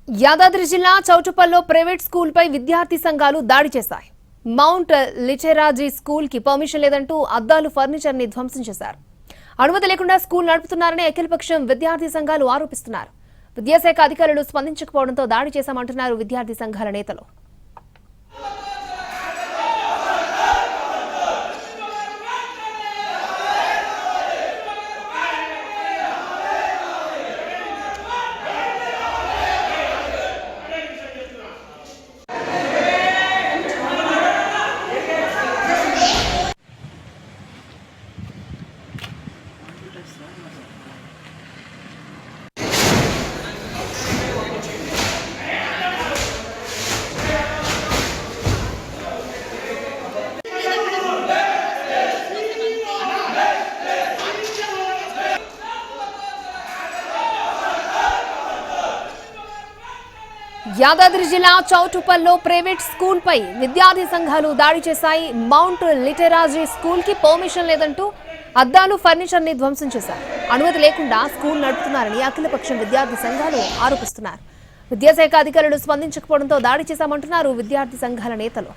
యాదాద్రి జిల్లా చౌటుప్పల్లో ప్రైవేట్ స్కూల్పై విద్యార్థి సంఘాలు దాడి చేశాయి. మౌంట్ లిటెరాజీ స్కూల్ కి పర్మిషన్ లేదంటూ అద్దాలు ఫర్నిచర్ ని ధ్వంసం చేశారు. అనుమతి లేకుండా స్కూల్ నడుపుతున్నారని అఖిలపక్షం విద్యార్థి సంఘాలు ఆరోపిస్తున్నారు. విద్యాశాఖ అధికారులు స్పందించకపోవడంతో దాడి చేశామంటున్నారు విద్యార్థి సంఘాల నేతలు. యాదాద్రి జిల్లా చౌటుప్పల్లో ప్రైవేట్ స్కూల్ పై విద్యార్థి సంఘాలు దాడి చేశాయి. మౌంట్ లిటెరాజీ స్కూల్ కి పర్మిషన్ లేదంటూ అద్దాలు ఫర్నిచర్ ని ధ్వంసం చేశారు. అనుమతి లేకుండా స్కూల్ నడుపుతున్నారని అఖిలపక్షం విద్యార్థి సంఘాలు ఆరోపిస్తున్నారు. విద్యాశాఖ అధికారులు స్పందించకపోవడంతో దాడి చేశామంటున్నారు విద్యార్థి సంఘాల నేతలు.